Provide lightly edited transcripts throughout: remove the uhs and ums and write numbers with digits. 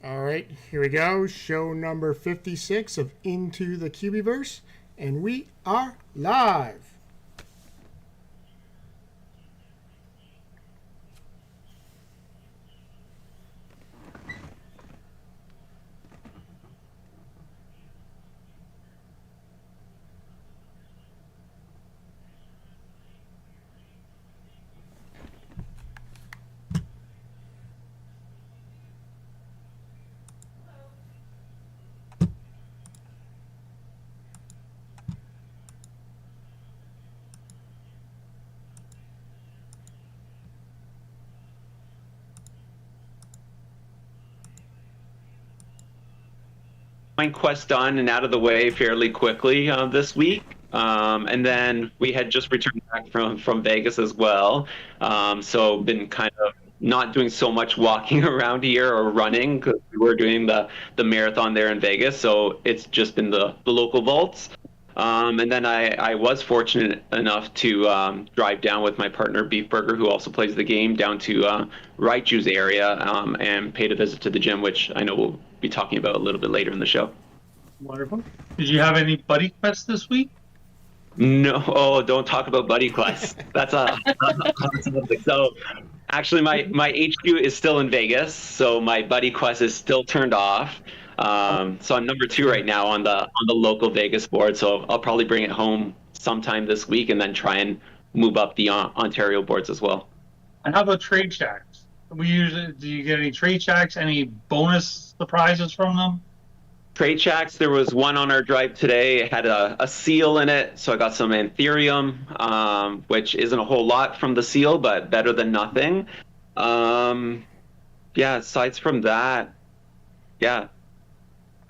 All right, here we go. Show number 56 of Into the Cubieverse, and we are live. Quest done and out of the way fairly quickly this week. And then we had just returned back from Vegas as well. So been kind of not doing so much walking around here or running because we were doing the marathon there in Vegas. So it's just been the local vaults. And then I was fortunate enough to drive down with my partner Beef Burger, who also plays the game, down to Raichu's area and paid a visit to the gym, which I know we'll be talking about a little bit later in the show. Wonderful. Did you have any buddy quests this week? No, don't talk about buddy quests. That's a so. Actually, my HQ is still in Vegas, so my buddy quest is still turned off. So I'm number 2 right now on the local Vegas board. So I'll probably bring it home sometime this week, and then try and move up the Ontario boards as well. And how about trade checks? Do you get any trade checks? Any bonus surprises from them? Trade checks. There was one on our drive today. It had a seal in it, so I got some Anthurium, which isn't a whole lot from the seal, but better than nothing. Yeah. Aside from that, yeah,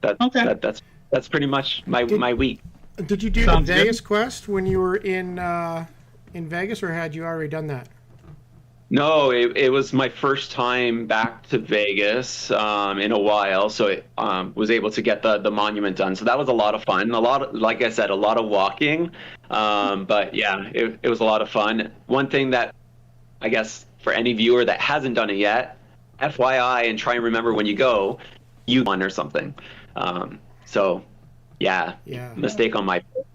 that's pretty much my week. Did you do the Vegas quest when you were in Vegas, or had you already done that? No, it was my first time back to Vegas in a while, so I was able to get the monument done. So that was a lot of fun. Like I said, a lot of walking. But yeah, it was a lot of fun. One thing that I guess for any viewer that hasn't done it yet, FYI, and try and remember when you go, you won or something. So yeah, mistake on my part.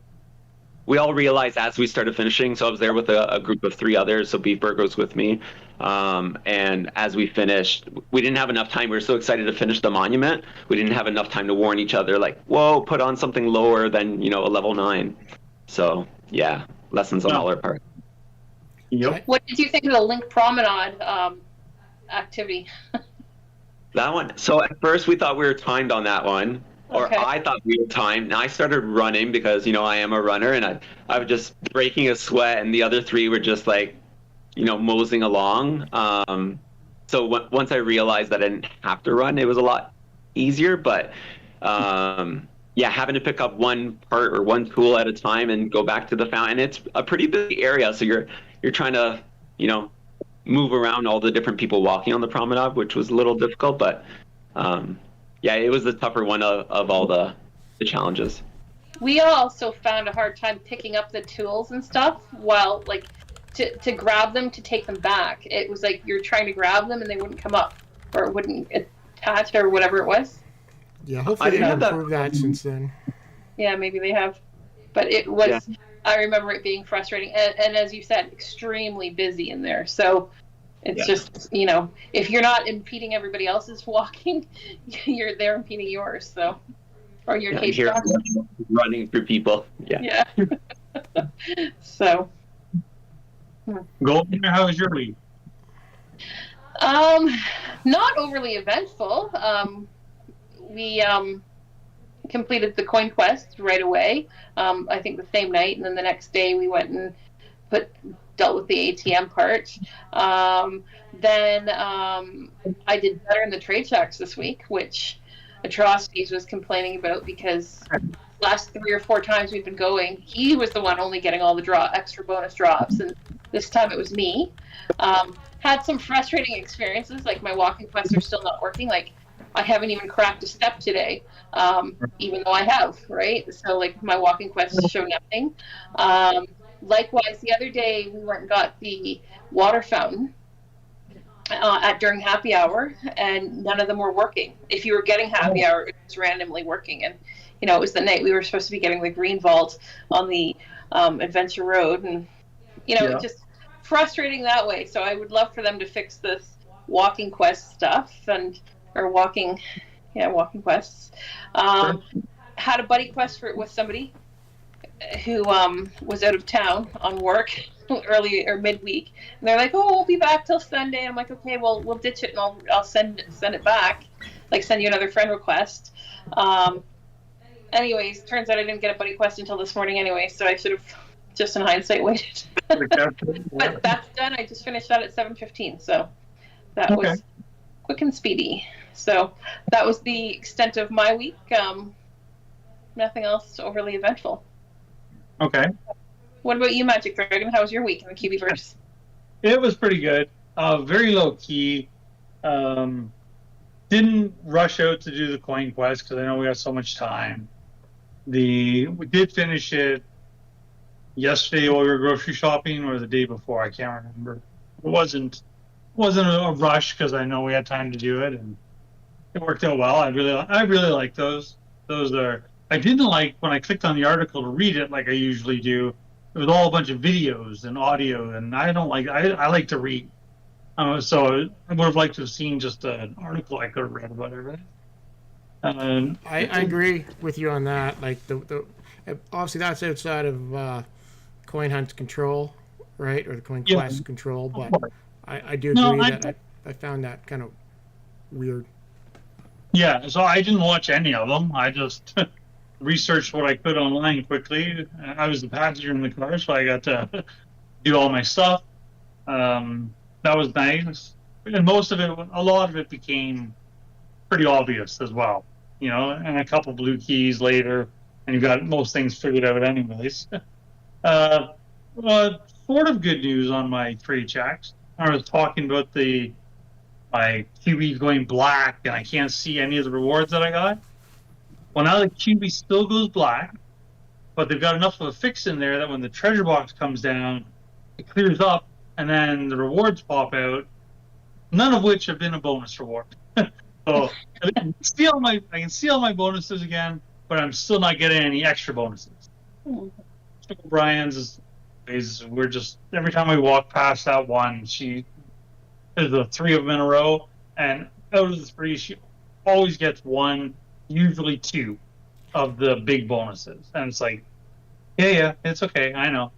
We all realized as we started finishing, so I was there with a group of 3 others, so Beef Burger was with me, and as we finished, we didn't have enough time. We were so excited to finish the monument, we didn't have enough time to warn each other, like, whoa, put on something lower than, a level 9. So yeah, lessons on all our part. Yep. What did you think of the Link Promenade activity? That one, so at first we thought we were timed on that one. Or okay. I thought we were timed. Now I started running because, I am a runner, and I was just breaking a sweat, and the other 3 were just like, moseying along. So once I realized that I didn't have to run, it was a lot easier. But yeah, having to pick up one part or one tool at a time and go back to the fountain. It's a pretty big area, so you're trying to, move around all the different people walking on the promenade, which was a little difficult, but. Yeah, it was the tougher one of all the challenges. We also found a hard time picking up the tools and stuff while, like, to grab them to take them back. It was like you're trying to grab them and they wouldn't come up, or it wouldn't attach, or whatever it was. Yeah, hopefully they've improved that since then. Yeah, maybe they have. But it was, yeah. I remember it being frustrating. And as you said, extremely busy in there. So it's just, if you're not impeding everybody else's walking, you're there impeding yours. So, or your case running through people. Yeah. So. Golden, how was your week? Not overly eventful. We completed the coin quest right away. I think the same night, and then the next day we went and dealt with the ATM part. Then I did better in the trade checks this week, which Atrocities was complaining about because last 3 or 4 times we've been going, he was the one only getting all the extra bonus drops, and this time it was me. Had some frustrating experiences, like my walking quests are still not working. Like, I haven't even cracked a step today, even though I have, right? So, like, my walking quests show nothing. Likewise, the other day we went and got the water fountain, during happy hour, and none of them were working. If you were getting happy hour, it was randomly working. And it was the night we were supposed to be getting the green vault on the Adventure Road, and Yeah. just frustrating that way. So I would love for them to fix this walking quest stuff or walking quests. Had a buddy quest with somebody who was out of town on work early or midweek, and they're like, "Oh, we'll be back till Sunday." And I'm like, "Okay, well, we'll ditch it, and I'll send it back, like send you another friend request." Anyways, turns out I didn't get a buddy quest until this morning anyway, so I should have, just in hindsight, waited. But that's done. I just finished that at 7:15, so that was quick and speedy. So that was the extent of my week. Nothing else overly eventful. Okay. What about you, Magic Dragon? How was your week in the Cubieverse? It was pretty good. Very low key. Didn't rush out to do the coin quest because I know we have so much time. We did finish it yesterday while we were grocery shopping, or the day before. I can't remember. It wasn't a rush because I know we had time to do it, and it worked out well. I really like those. Those are. I didn't like when I clicked on the article to read it like I usually do. It was all a bunch of videos and audio, and I don't like. I like to read. So I would have liked to have seen just an article I could have read about everything. I agree with you on that. Like the obviously that's outside of Coin Hunt's control, right, or the Coin Quest control. But I do agree that I found that kind of weird. Yeah, so I didn't watch any of them. I just researched what I could online quickly. I was the passenger in the car, so I got to do all my stuff. That was nice, and a lot of it became pretty obvious as well. And a couple blue keys later, and you got most things figured out anyways. Sort of good news on my trade checks. I was talking about my QB going black, and I can't see any of the rewards that I got. Well, now the QB still goes black, but they've got enough of a fix in there that when the treasure box comes down, it clears up, and then the rewards pop out, none of which have been a bonus reward. So I can see all my bonuses again, but I'm still not getting any extra bonuses. Brian's we're just every time we walk past that one, there's the three of them in a row, and out of the three, she always gets one, usually two, of the big bonuses, and it's like, yeah, it's okay, I know.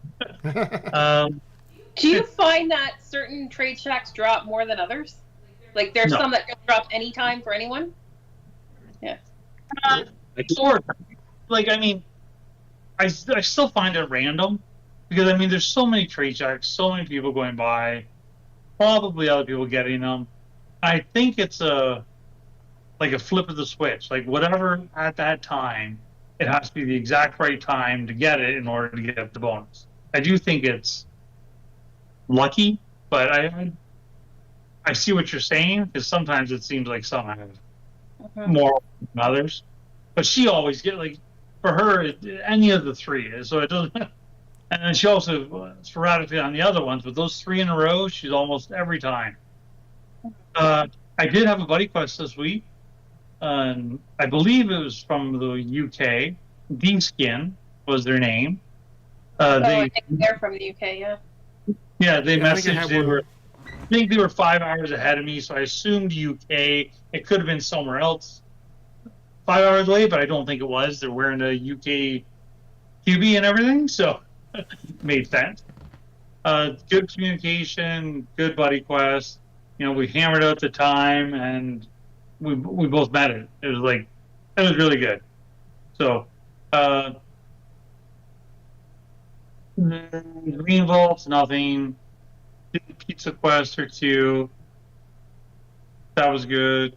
Do you find that certain trade shacks drop more than others? Like there's some that don't drop any time for anyone? Yeah. Sort of. Like, I mean, I still find it random because, I mean, there's so many trade shacks, so many people going by, probably other people getting them. I think it's like a flip of the switch. Like, whatever at that time, it has to be the exact right time to get it in order to get the bonus. I do think it's lucky, but I see what you're saying, because sometimes it seems like some have more than others. But she always get, like, for her, any of the three. So it doesn't. And then she also sporadically on the other ones, but those three in a row, she's almost every time. I did have a buddy quest this week. I believe it was from the UK. D-Skin was their name. I think they're from the UK, yeah. Yeah, they messaged. I think they were 5 hours ahead of me, so I assumed UK. It could have been somewhere else 5 hours away, but I don't think it was. They're wearing a UK QB and everything, so it made sense. Good communication, good buddy quest. We hammered out the time, and we both met it. It was really good. So, green vaults, nothing. Did a pizza quest or two. That was good.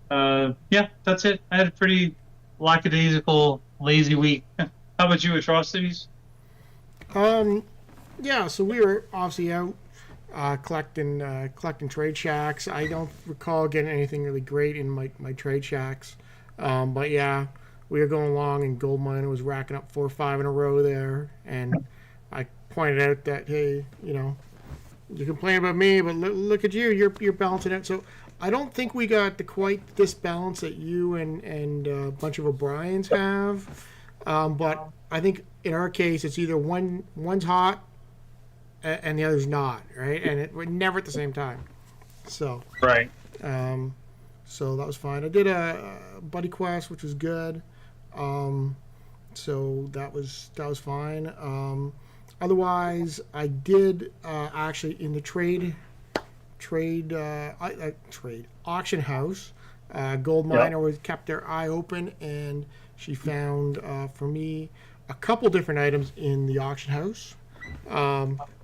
Yeah, that's it. I had a pretty lackadaisical, lazy week. How about you, Atrocities? Yeah, so we were obviously out collecting trade shacks. I don't recall getting anything really great in my trade shacks. But yeah, we were going along, and Gold Miner was racking up 4 or 5 in a row there, and I pointed out that, hey, You complain about me, but look at you. You're balancing it. So I don't think we got quite this balance that you and a bunch of O'Briens have. But I think in our case, it's either one's hot and the other's not, right? And we're never at the same time. So Right. so that was fine. I did a buddy quest, which was good. So that was fine. Otherwise, I did actually in the trade auction house. Gold miner was kept their eye open, and she found for me a couple different items in the auction house.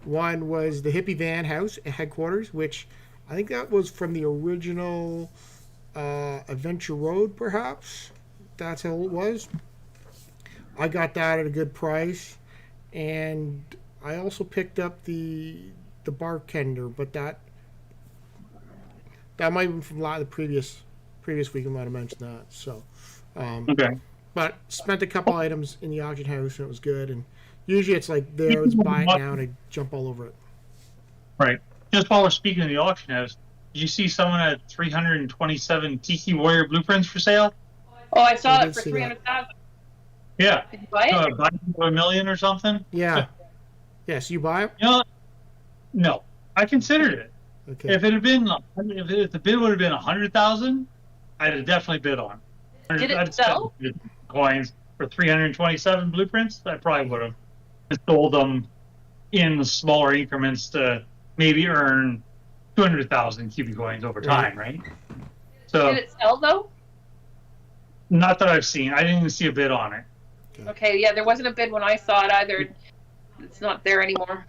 One was the hippie van house at headquarters, which I think that was from the original Adventure Road, perhaps. That's how it was. I got that at a good price, and I also picked up the bartender, but that might have been from the previous week. I might have mentioned that. So, Okay. but spent a couple items in the auction house, and it was good. And usually it's like there, let's buy it now, and I jump all over it. Right. Just while we're speaking of the auction house, did you see someone at 327 Tiki Warrior blueprints for sale? Oh, I saw I it did for see 300,000. Yeah. Did you buy it? Buy it for $1 million or something? Yeah. Yes, you buy it? You know, no. I considered it. Okay. If the bid would have been 100,000, I'd have definitely bid on. Did it I'd sell? spent coins for 327 blueprints. I probably would have sold them in smaller increments to maybe earn 200,000 cubic coins over time, right? So, Did it sell though? not that I've seen. I didn't even see a bid on it. Okay, yeah, there wasn't a bid when I saw it either. It's not there anymore.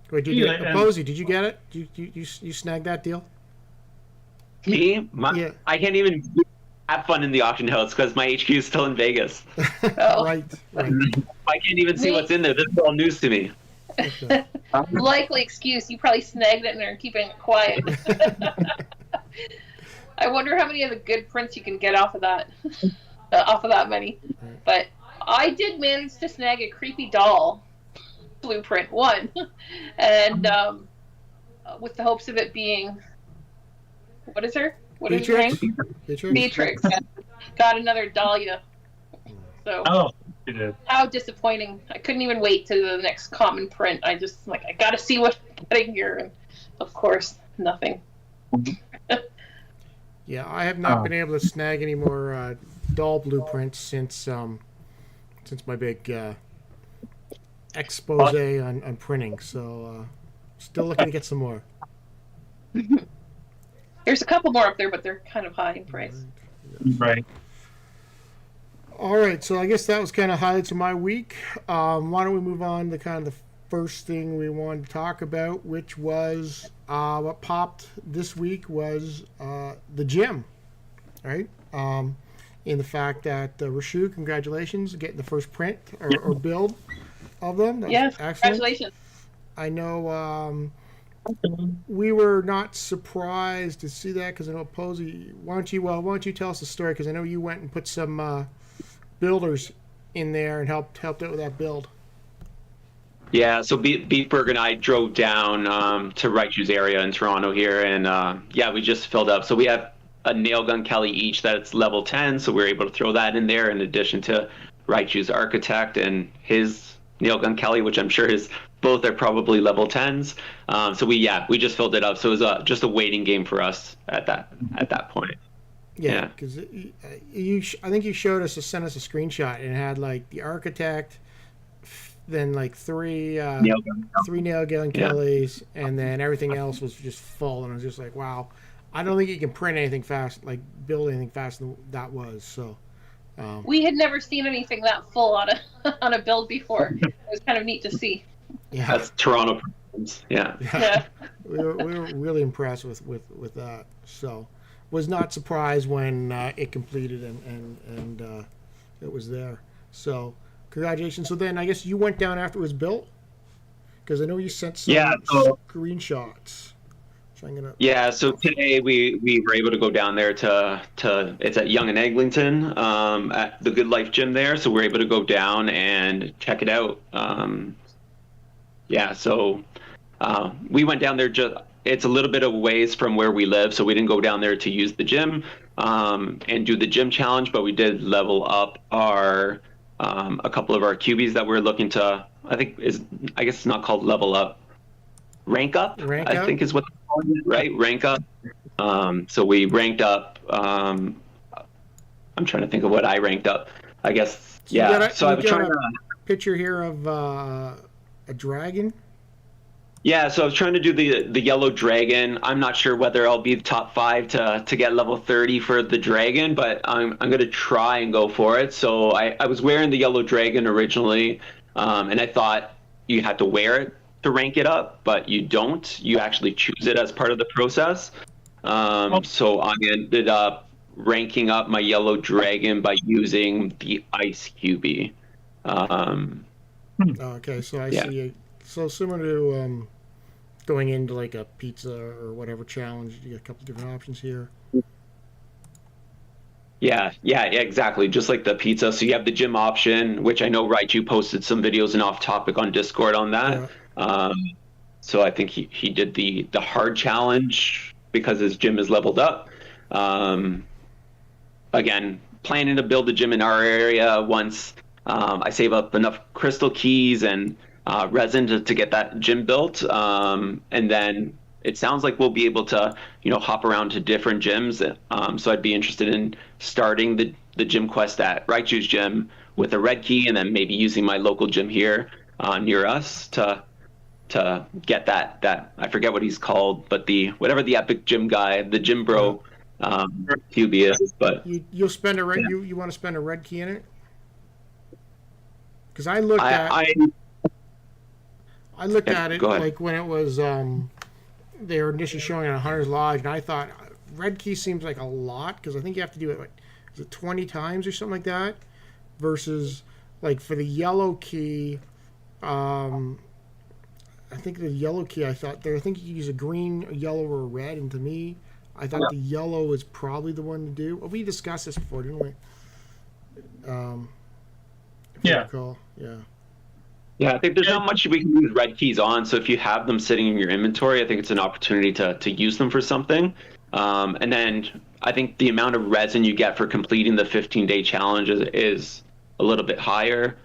Wait, did Yeah, you, and- Posey, did you get it? You snag that deal? Me? Yeah. I can't even have fun in the auction house because my HQ is still in Vegas. Oh. Right. I can't even see what's in there. This is all news to me. Okay. Likely excuse. You probably snagged it and are keeping it quiet. I wonder how many of the good prints you can get off of that. Off of that many. But I did manage to snag a creepy doll blueprint one, and with the hopes of it being what is her Beatrix? name? Beatrix? Beatrix. Got another Dahlia. So Oh, you did. how disappointing! I couldn't even wait to the next common print. I just I got to see what I'm getting here, and of course nothing. Yeah, I have not been able to snag any more doll blueprints since my big expose on printing. So still looking to get some more. There's a couple more up there, but they're kind of high in price. Right. All right, so I guess that was kind of highlights of my week. Why don't we move on to kind of the first thing we wanted to talk about, which was what popped this week was the gym, right? In the fact that Rashu, congratulations, getting the first print or build of them. That was Yes, excellent. congratulations. I know we were not surprised to see that because I know Posey. Why don't you tell us the story? Because I know you went and put some builders in there and helped out with that build. Yeah, so Beefberg and I drove down to Raichu's area in Toronto here, and we just filled up. So we have a nail gun Kelly each that's level 10, so we were able to throw that in there in addition to Raichu's architect and his nail gun Kelly, which I'm sure both are probably level 10s. So we just filled it up. So it was just a waiting game for us at that point. Yeah, because I think you showed us sent us a screenshot and it had like the architect, then like three nail gun Kellys, and then everything else was just full. And I was just like, wow, I don't think you can print anything fast, like build anything faster than that was. So we had never seen anything that full on a build before. It was kind of neat to see. yeah, That's Toronto. Yeah. Yeah. we were really impressed with that. So was not surprised when it completed and it was there. So congratulations. So then I guess you went down after it was built, because I know you sent some screenshots. So I'm gonna. Yeah, so today we were able to go down there to it's at Yonge and Eglinton at the Good Life Gym there. So we're able to go down and check it out. So We went down there it's a little bit of ways from where we live, so we didn't go down there to use the gym and do the gym challenge, but we did level up our a couple of our cubies that we're looking to. I guess it's not called level up, rank up. I think is what they're calling it, right? Rank up. So we ranked up. I'm trying to think of what I ranked up. I guess so I was trying to picture here of a dragon. Yeah, so I was trying to do the yellow dragon. I'm not sure whether I'll be top 5 to get level 30 for the dragon, but I'm gonna try and go for it. So I was wearing the yellow dragon originally, and I thought you had to wear it to rank it up, but you don't. You actually choose it as part of the process. So I ended up ranking up my yellow dragon by using the ice cubie. Okay, so I see. So similar to going into like a pizza or whatever challenge, you get a couple different options here. Yeah, exactly. Just like the pizza. So you have the gym option, which I know Raichu posted some videos and off topic on Discord on that. Yeah. So I think he did the hard challenge because his gym is leveled up. Again, planning to build a gym in our area once I save up enough crystal keys and resin to get that gym built, and then it sounds like we'll be able to hop around to different gyms, so I'd be interested in starting the gym quest at Raichu's gym with a red key, and then maybe using my local gym here near us to get that I forget what he's called, but whatever the epic gym guy, the gym bro QB is. But you'll spend you want to spend a red key in it, because I looked at it like when it was they were initially showing it at Hunter's Lodge, and I thought red key seems like a lot, because I think you have to do it is it 20 times or something like that, versus like for the yellow key, I think the yellow key I think you use a green, a yellow, or a red, and to me I thought the yellow is probably the one to do. Well, we discussed this before, didn't we? Yeah. Recall. Yeah. Yeah, I think there's not much we can use red keys on. So if you have them sitting in your inventory, I think it's an opportunity to use them for something. And then I think the amount of resin you get for completing the 15-day challenge is a little bit higher.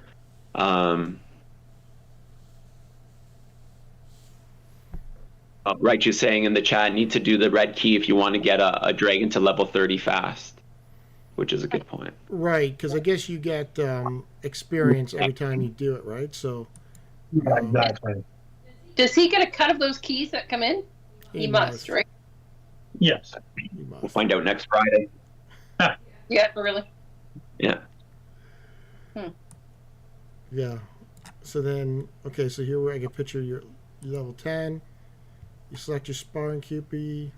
Right, you're saying in the chat, need to do the red key if you want to get a dragon to level 30 fast, which is a good point. Right, because I guess you get experience every time you do it, right? So exactly. Does he get a cut of those keys that come in? He must, right? Yes. We'll find out next Friday. Yeah, really? Yeah. Yeah. So then, okay, so here I get a picture of your level 10. You select your sparring QB.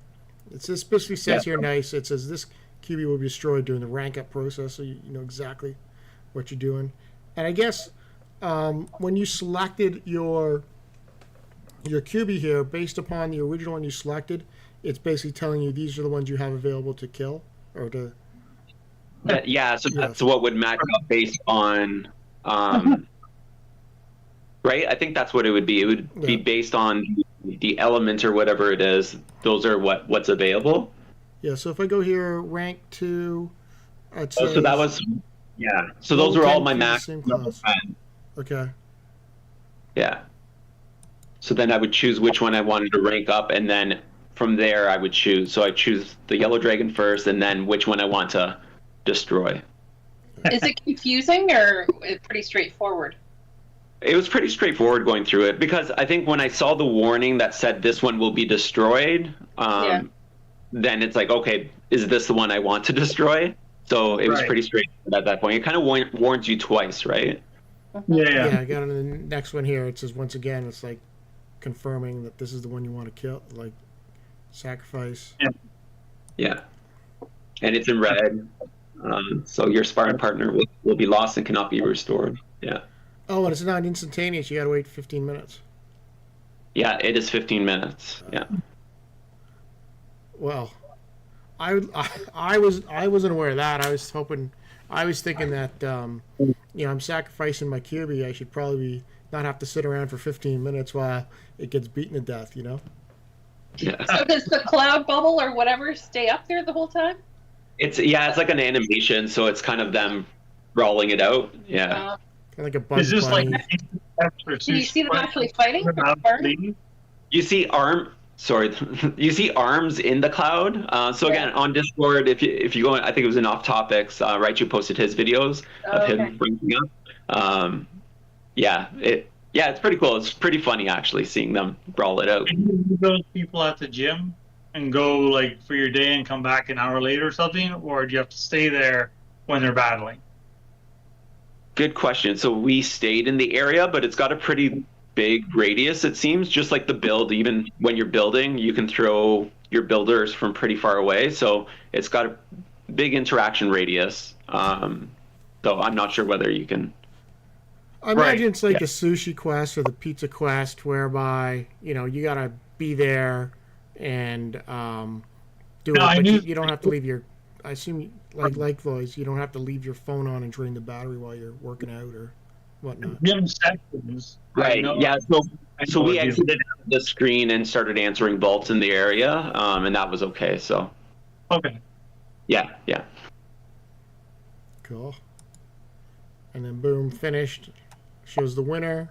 It basically says here nice. It says this QB will be destroyed during the rank up process, so you know exactly what you're doing. And I guess when you selected your QB here, based upon the original one you selected, it's basically telling you these are the ones you have available to kill or to. That's what would match up based on. Right, I think that's what it would be. It would be based on the element or whatever it is. Those are what's available. Yeah, so if I go here, rank 2, so that was, so those were all my max. Okay. Yeah. So then I would choose which one I wanted to rank up, and then from there I would choose. So I choose the yellow dragon first, and then which one I want to destroy. Is it confusing or pretty straightforward? It was pretty straightforward going through it, because I think when I saw the warning that said this one will be destroyed, then it's like, okay, is this the one I want to destroy? So it was pretty straightforward at that point. It kind of warns you twice, right? Yeah, I got on the next one here. It says, once again, it's like confirming that this is the one you want to kill, like sacrifice. Yeah. And it's in red. So your sparring partner will be lost and cannot be restored. Yeah. Oh, and it's not instantaneous. You got to wait 15 minutes. Yeah, it is 15 minutes. Yeah. Well, I wasn't aware of that. I was thinking that I'm sacrificing my QB. I should probably be not have to sit around for 15 minutes while it gets beaten to death, you know? Yeah. So does the cloud bubble or whatever stay up there the whole time? It's like an animation, so it's kind of them rolling it out. Yeah. Kind of like a Is Bugs this like Bunny. Can you see them actually fighting? You see you see arms in the cloud. So again, on Discord, if you go, I think it was in Off Topics, Raichu posted his videos of him bringing up. It's pretty cool. It's pretty funny actually seeing them brawl it out. Can you leave those people at the gym and go like for your day and come back an hour later or something, or do you have to stay there when they're battling? Good question. So we stayed in the area, but it's got a pretty big radius, it seems. Just like the build, even when you're building, you can throw your builders from pretty far away. So it's got a big interaction radius. Though I'm not sure whether you can. I imagine it's like a sushi quest or the pizza quest, whereby you gotta be there and do it, but you don't have to leave your. I assume like Lois, you don't have to leave your phone on and drain the battery while you're working out or whatnot. Gym sections. Right. Yeah. So we exited the screen and started answering vaults in the area, and that was okay. So. Okay. Yeah. Cool. And then boom, finished. Shows the winner.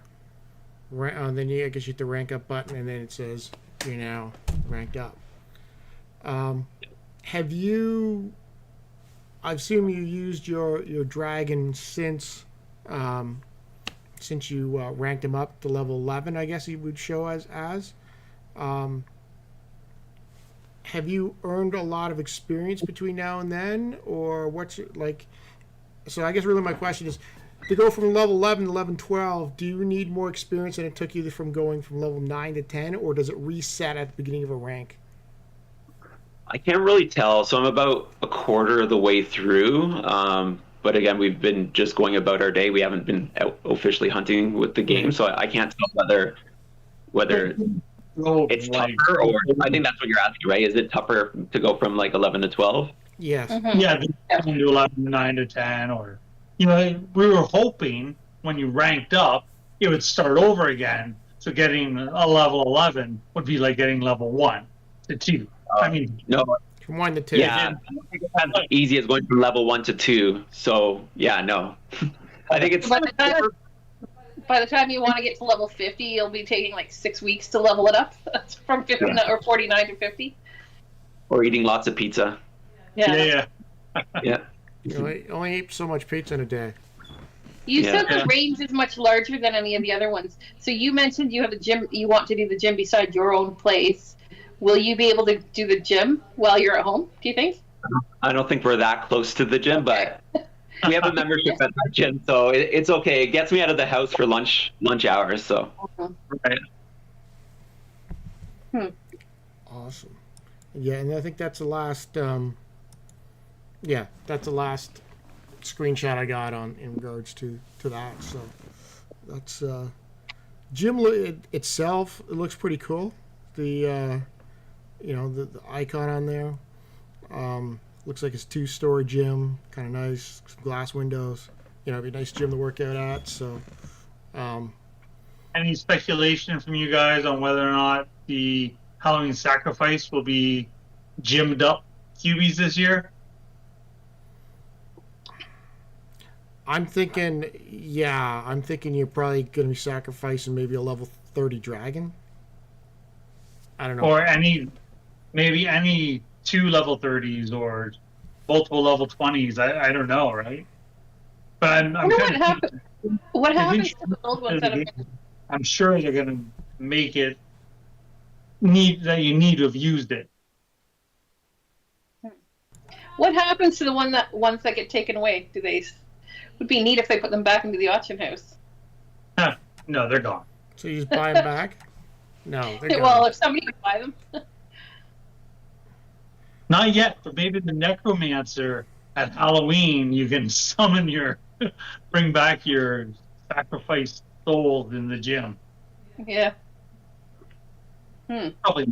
Then I guess you hit the rank up button, and then it says you're now ranked up. Have you? I assume you used your dragon since you ranked him up to level 11. I guess he would show as. Have you earned a lot of experience between now and then, or what's it like? So I guess really my question is, to go from level 11 to level 12, do you need more experience than it took you from going from level 9 to 10, or does it reset at the beginning of a rank? I can't really tell. So I'm about a quarter of the way through. But again, we've been just going about our day. We haven't been out officially hunting with the game, so I can't tell whether it's tougher, or I think that's what you're asking, right? Is it tougher to go from like 11 to 12? Yes. Mm-hmm. Yeah, 10 to 11, 9 to 10, or we were hoping when you ranked up, it would start over again. So getting a level 11 would be like getting level 1 to 2. I mean, no. From 1 to 2. Yeah, I don't think it's as easy as going from level 1 to 2. So yeah, no. I think it's by the time you want to get to level 50, you'll be taking like 6 weeks to level it up from 59 or 49 to 50. Or eating lots of pizza. yeah. Yeah. You only eat so much pizza in a day. You said the range is much larger than any of the other ones. So you mentioned you have a gym. You want to do the gym beside your own place. Will you be able to do the gym while you're at home, do you think? I don't think we're that close to the gym, but we have a membership at that gym, so it's okay. It gets me out of the house for lunch hours, so. Right. Awesome. Yeah, and I think that's the last. That's the last screenshot I got in regards to that. So that's gym itself. It looks pretty cool. The the icon on there looks like it's 2-story gym, kind of nice, some glass windows. It'd be a nice gym to work out at. So, any speculation from you guys on whether or not the Halloween sacrifice will be gymmed up cubies this year? I'm thinking you're probably going to be sacrificing maybe a level 30 dragon. I don't know. Or maybe any 2 level 30s or multiple level 20s. I don't know, right? But I'm what happens? What happens to the old ones? I'm sure they're going to make it you need to have used it. What happens to the ones that get taken away? Would be neat if they put them back into the auction house. No, they're gone. So you just buy them back? No, they're gone. Well, if somebody would buy them. Not yet, but maybe the necromancer at Halloween, you can bring back your sacrificed souls in the gym. Yeah. Probably.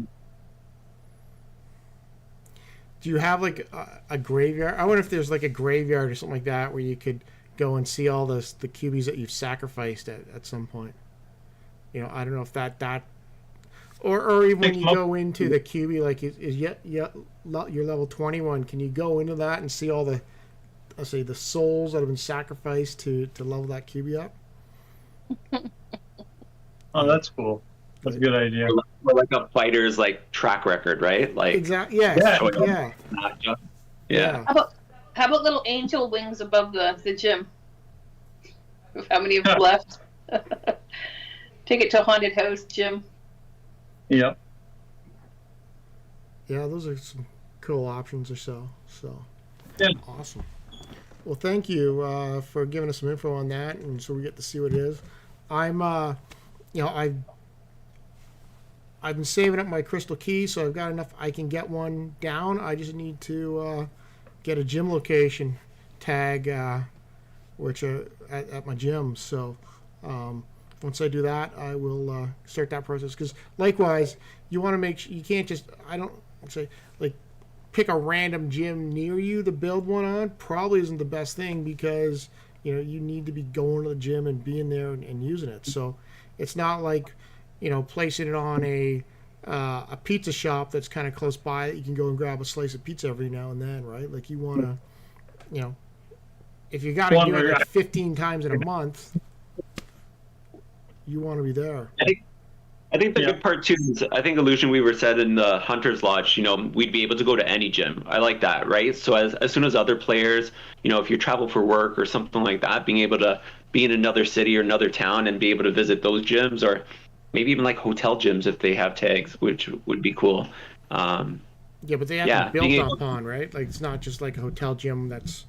Do you have like a graveyard? I wonder if there's like a graveyard or something like that where you could go and see all the cubies that you've sacrificed at some point. I don't know if that or even when you go into the QB, like is yet your level 21, can you go into that and see all the, let's say, the souls that have been sacrificed to level that QB up? Oh, that's cool. That's a good idea. Or like a fighter's like track record, right? Like Exactly. Yes. Yeah. Yeah. How about little angel wings above the gym? How many have left? Take it to a haunted house, Jim. Yep. Yeah, those are some cool options or so. So, Yeah. Awesome. Well, thank you for giving us some info on that, and so we get to see what it is. I'm, I've been saving up my crystal key, so I've got enough. I can get one down. I just need to get a gym location tag, which at my gym. So once I do that, I will start that process. Because likewise, you want to make sure you can't just. I don't say like pick a random gym near you to build one on. Probably isn't the best thing because you need to be going to the gym and being there and using it. So it's not like placing it on a pizza shop that's kind of close by that you can go and grab a slice of pizza every now and then, right? Like you want to, if you got to do it like 15 times in a month, you want to be there. I think the good part too is I think Illusion Weaver said in the Hunter's Lodge, we'd be able to go to any gym. I like that, right? So as soon as other players, if you travel for work or something like that, being able to be in another city or another town and be able to visit those gyms, or maybe even like hotel gyms if they have tags, which would be cool. Yeah, but they have to be built upon, right? Like it's not just like a hotel gym that's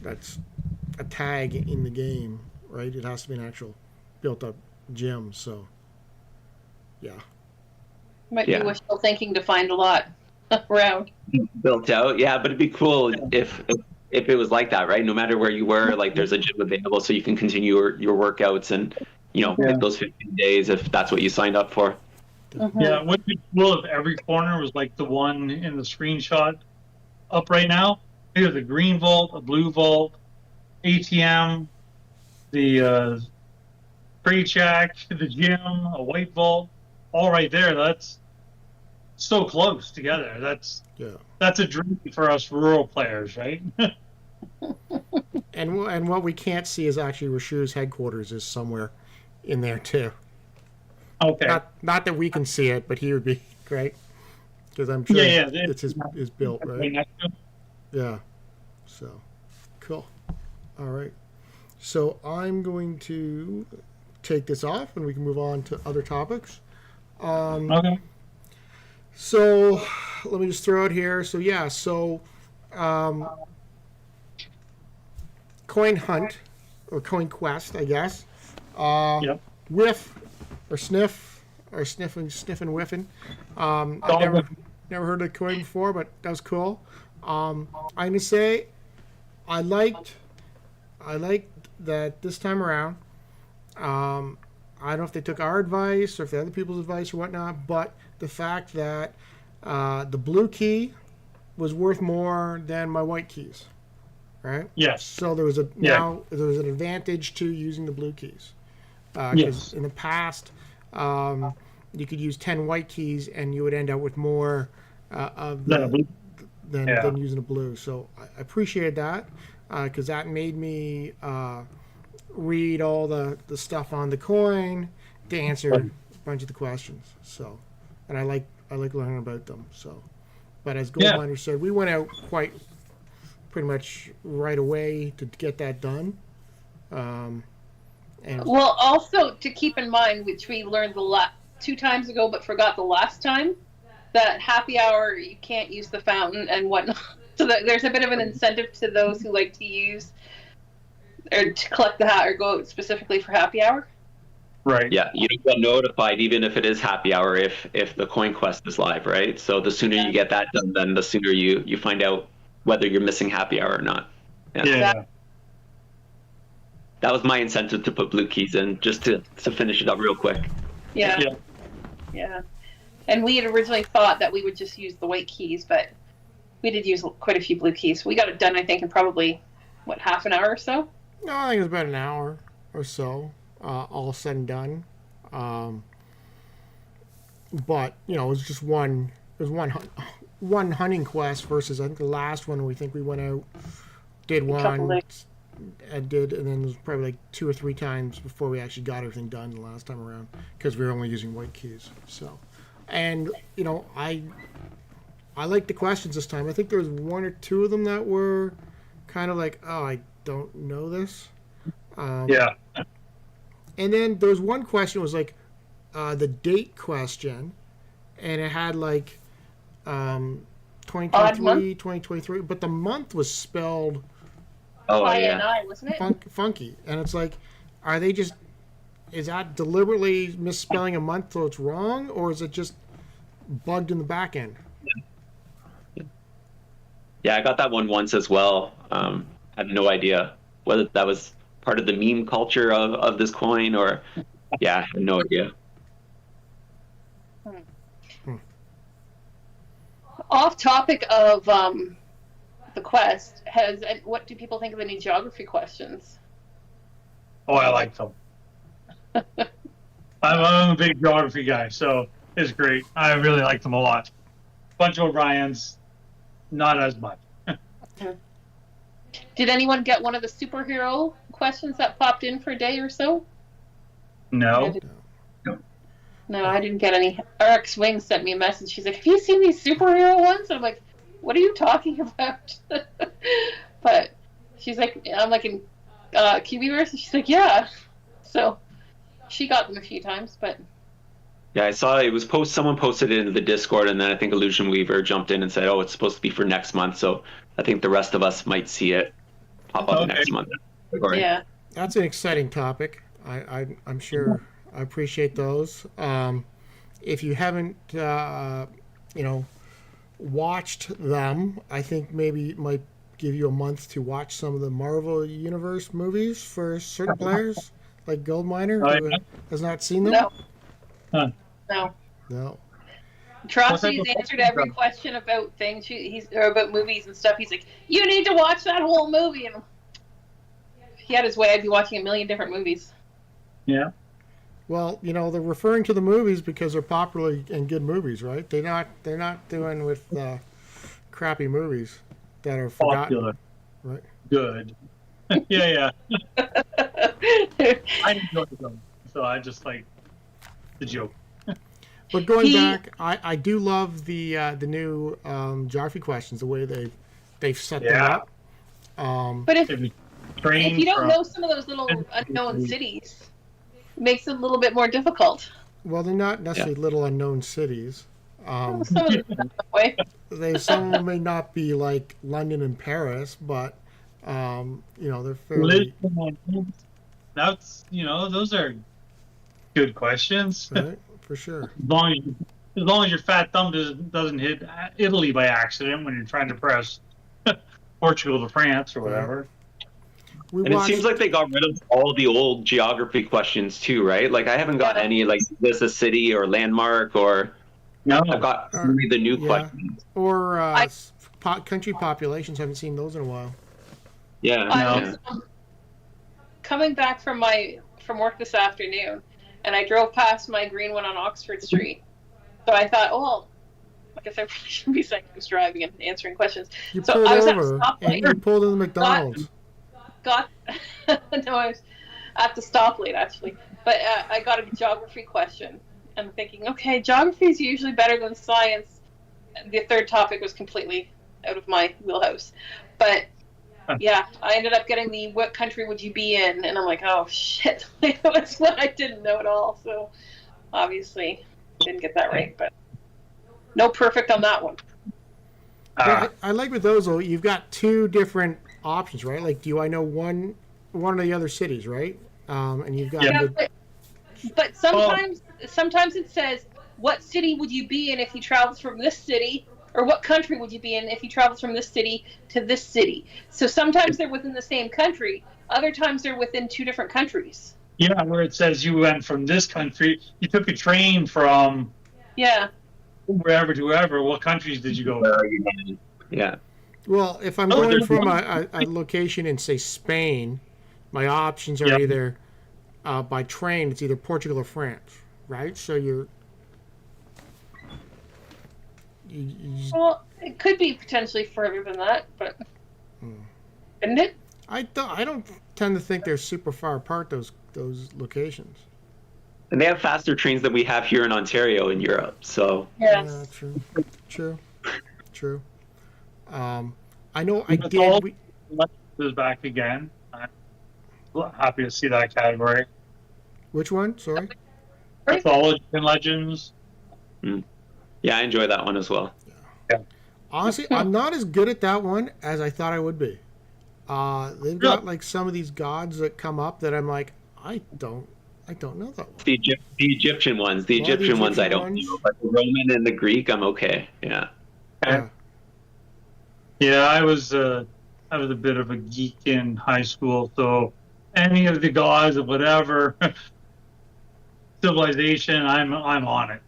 a tag in the game, right? It has to be an actual built up gym. So yeah. Might be wishful thinking to find a lot around. Built out, yeah, but it'd be cool if it was like that, right? No matter where you were, like there's a gym available so you can continue your workouts and pick those 15 days if that's what you signed up for. Mm-hmm. Yeah, it would be cool if every corner was like the one in the screenshot up right now. There's a green vault, a blue vault, ATM, the pre-check, the gym, a white vault, all right there. That's so close together. That's a dream for us rural players, right? And what we can't see is actually Rashu's headquarters is somewhere in there too. Okay. Not that we can see it, but he would be great because I'm sure it's his built, right? Yeah. So cool. All right. So I'm going to take this off, and we can move on to other topics. Okay. So let me just throw it here. So yeah. So coin hunt or coin quest, I guess. Whiff or sniff or sniffing whiffing. I've never heard of coin before, but that was cool. I'm gonna say I liked that this time around. I don't know if they took our advice or if they other people's advice or whatnot, but the fact that the blue key was worth more than my white keys, right? Yes. So there was now there was an advantage to using the blue keys. Because in the past, you could use 10 white keys and you would end up with more than using a blue. So I appreciated that because that made me read all the stuff on the coin to answer a bunch of the questions. So, and I like learning about them. So, but as Goldminer said, we went out pretty much right away to get that done. Well, also to keep in mind, which we learned 2 times ago, but forgot the last time, that happy hour you can't use the fountain and whatnot. So there's a bit of an incentive to those who like to use or to collect the hat or go out specifically for happy hour. Right. Yeah, you don't get notified even if it is happy hour if the coin quest is live, right? So the sooner you get that done, then the sooner you find out whether you're missing happy hour or not. Yeah. That was my incentive to put blue keys in, just to finish it up real quick. Yeah. And we had originally thought that we would just use the white keys, but we did use quite a few blue keys. We got it done, I think, in probably, half an hour or so? No, I think it was about an hour or so, all said and done. But it was just one. It was one hunting quest versus I think the last one we think we went out, did couple one, days. and then it was probably like 2 or 3 times before we actually got everything done the last time around because we were only using white keys. So, and I liked the questions this time. I think there was 1 or 2 of them that were kind of like, oh, I don't know this. Yeah. And then there was one question was like the date question, and it had like 2023, 2023, but the month was spelled Oh yeah. INI, wasn't it? funky, and it's like, are they just? Is that deliberately misspelling a month so it's wrong, or is it just bugged in the back end? Yeah, I got that one once as well. Had no idea whether that was part of the meme culture of this coin or, yeah, I had no idea. Off topic of the quest, what do people think of the new geography questions? Oh, I like them. I'm a big geography guy, so it's great. I really like them a lot. Bunch of Orions, not as much. Did anyone get one of the superhero questions that popped in for a day or so? No. No, I didn't get any. RX Wing sent me a message. She's like, have you seen these superhero ones? I'm like, what are you talking about? But she's like, I'm like in Cubieverse, and she's like, yeah. So she got them a few times, but Yeah, I saw it was someone posted it into the Discord, and then I think Illusion Weaver jumped in and said, oh, it's supposed to be for next month, so I think the rest of us might see it pop up next month. yeah. That's an exciting topic. I'm sure I appreciate those. If you haven't, watched them, I think maybe it might give you a month to watch some of the Marvel Universe movies for certain players, like Goldminer, who has not seen them. No. Huh. No. No. Trotsky's answered every question about things. Or about movies and stuff. He's like, you need to watch that whole movie. And if he had his way, I'd be watching a million different movies. Yeah. Well, they're referring to the movies because they're popular and good movies, right? They're not doing with crappy movies that are forgotten. Popular. Right. Good. yeah. I enjoy them, so I just like the joke. But going back, I do love the new geography questions, the way they've set them up. But if you don't know some of those little unknown cities, it makes it a little bit more difficult. Well, they're not necessarily little unknown cities. Some of them that way. Some of them may not be like London and Paris, but they're fairly. That's those are good questions. Right, for sure. As long as your fat thumb doesn't hit Italy by accident when you're trying to press Portugal to France or whatever. It seems like they got rid of all the old geography questions too, right? Like I haven't got any like, is this a city or landmark or? No. I've got only the new questions. Or country populations. Haven't seen those in a while. Yeah. I was coming back from work this afternoon, and I drove past my green one on Oxford Street. So I thought, I guess I probably shouldn't be seconds driving and answering questions. You so pulled I was over at a stoplight. and you pulled in the McDonald's. No, I was at the stoplight actually, but I got a geography question. I'm thinking, okay, geography is usually better than science. The third topic was completely out of my wheelhouse, but yeah, I ended up getting the what country would you be in, and I'm like, oh shit, that's what I didn't know at all. So obviously didn't get that right, but no perfect on that one. I like with those though. You've got 2 different options, right? Like, do I know one of the other cities, right? And you've got. Yeah, but sometimes it says, what city would you be in if you traveled from this city, or what country would you be in if you traveled from this city to this city? So sometimes they're within the same country, other times they're within 2 different countries. Yeah, where it says you went from this country, you took a train from wherever to wherever. What countries did you go to? Yeah. Well, if I'm going from a location in, say, Spain, my options are either by train, it's either Portugal or France, right? So you Well, it could be potentially further than that, but isn't it? I don't tend to think they're super far apart, those locations. And they have faster trains than we have here in Ontario in Europe. So Yeah, Yes. true. I know I It's did. all is back again. I'm happy to see that category. Which one? Sorry. Mythology and legends. yeah, I enjoy that one as well. Honestly, I'm not as good at that one as I thought I would be. They've got like some of these gods that come up that I'm like, I don't know that one. The Egyptian ones. The A lot of the Egyptian ones I Egyptian don't ones. know, but the Roman and the Greek I'm okay. Yeah. Yeah. Yeah, I was a bit of a geek in high school, so any of the gods of whatever civilization, I'm on it.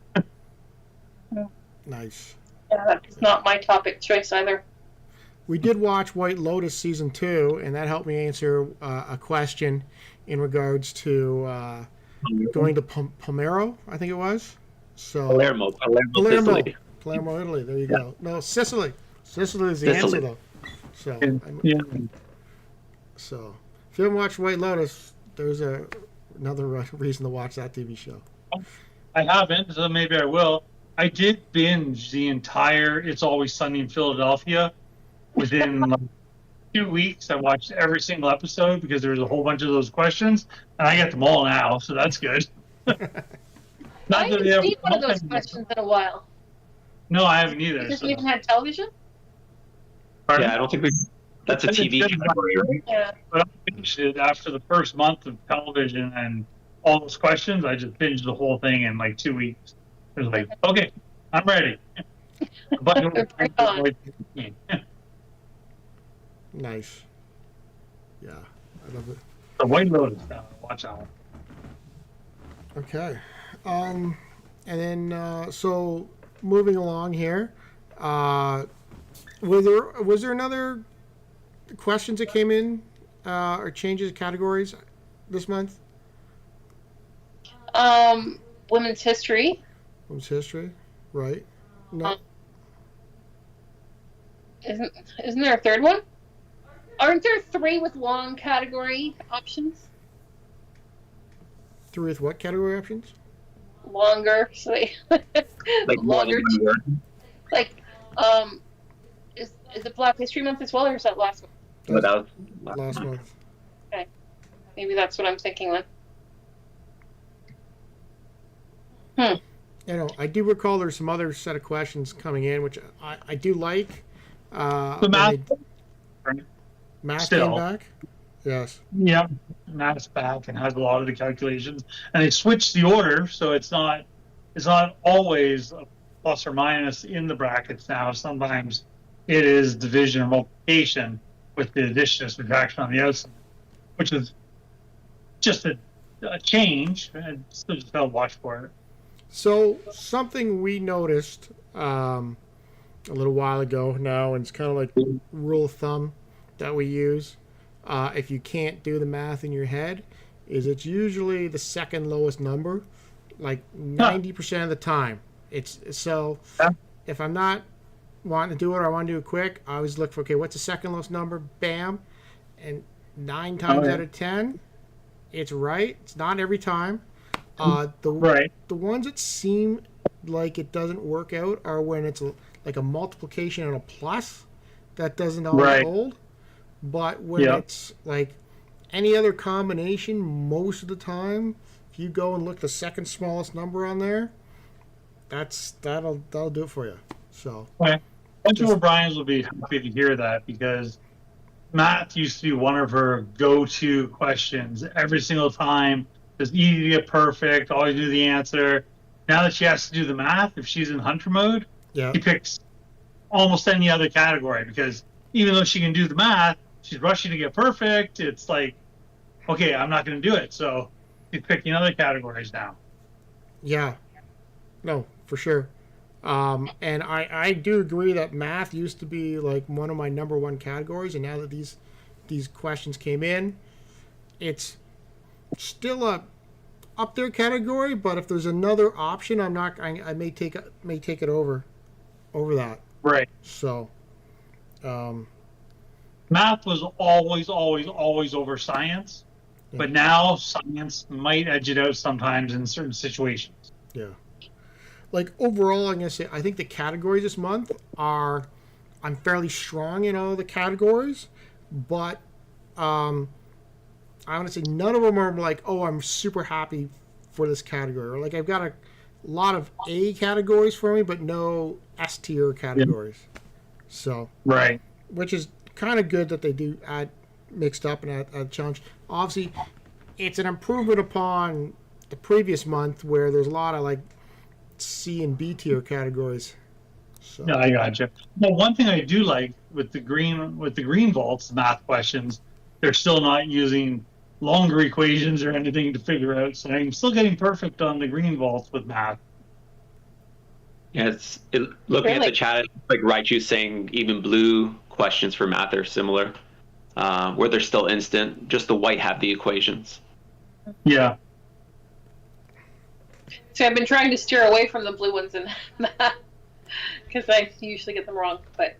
Nice. Yeah, that's not my topic choice either. We did watch White Lotus season 2, and that helped me answer a question in regards to going to Palmero, I think it was. So Palermo, Sicily. Palermo, Italy. There you go. No, Sicily. Sicily is the Sicily. answer, though. So, Yeah. so if you haven't watched White Lotus, there's another reason to watch that TV show. I haven't, so maybe I will. I did binge the entire It's Always Sunny in Philadelphia within like 2 weeks. I watched every single episode because there was a whole bunch of those questions, and I get them all now, so that's good. I haven't seen one of those questions in a while. No, I haven't either. Because So. we haven't had television. Yeah, I don't think that's a TV category, right? Yeah. But I finished it after the first month of television and all those questions. I just binged the whole thing in like 2 weeks. It was like, okay, I'm ready. But Nice. Yeah, I love it. the White Lotus now. Watch out. Okay. And then, so moving along here, was there another questions that came in or changes of categories this month? Women's history. Women's history, right? No, Isn't there a third one? Aren't there 3 with long category options? 3 with what category options? Longer, so Like longer. more Like, is it Black History Month as well, or is that last month? without Last month. Maybe that's what I'm thinking then. You know, I do recall there's some other set of questions coming in, which I do like. The math. Math Still. came back. Yes. Yeah, Matt's back and has a lot of the calculations, and they switched the order, so it's not always a plus or minus in the brackets now. Sometimes it is division or multiplication with the addition or subtraction on the outside, which is just a change, and still just gotta watch for it. So something we noticed a little while ago now, and it's kind of like rule of thumb that we use. If you can't do the math in your head, is it's usually the second lowest number, like 90% of the time. It's so if I'm not wanting to do it or I want to do it quick, I always look for, okay, what's the second lowest number? Bam. And 9 times out of 10, it's right. It's not every time. The ones that seem like it doesn't work out are when it's like a multiplication and a plus. That doesn't always hold. But when it's like any other combination, most of the time, if you go and look the second smallest number on there, that'll do it for you. So A bunch of O'Briens will be happy to hear that, because math used to be one of her go-to questions every single time. It's easy to get perfect, always do the answer. Now that she has to do the math, if she's in hunter mode, she picks almost any other category, because even though she can do the math, she's rushing to get perfect. It's like, okay, I'm not going to do it. So she's picking other categories now. Yeah. No, for sure. And I do agree that math used to be like one of my number one categories, and now that these questions came in, it's still up their category, but if there's another option, I'm not. I may take it over that. Right. So, Math was always over science, but now science might edge it out sometimes in certain situations. yeah. Like overall, I'm gonna say I think the categories this month are. I'm fairly strong in all the categories, but I want to say none of them are like, oh, I'm super happy for this category. Like I've got a lot of A categories for me, but no S tier categories. Yeah. So right, which is kind of good that they do add mixed up and add challenge. Obviously, it's an improvement upon the previous month where there's a lot of like C and B tier categories. So. Yeah, I gotcha. Well, one thing I do like with the green vaults math questions, they're still not using longer equations or anything to figure out. So I'm still getting perfect on the green vaults with math. Yeah, looking at the chat, like Raichu saying even blue questions for math are similar, where they're still instant. Just the white have the equations. Yeah. So I've been trying to steer away from the blue ones in math because I usually get them wrong. But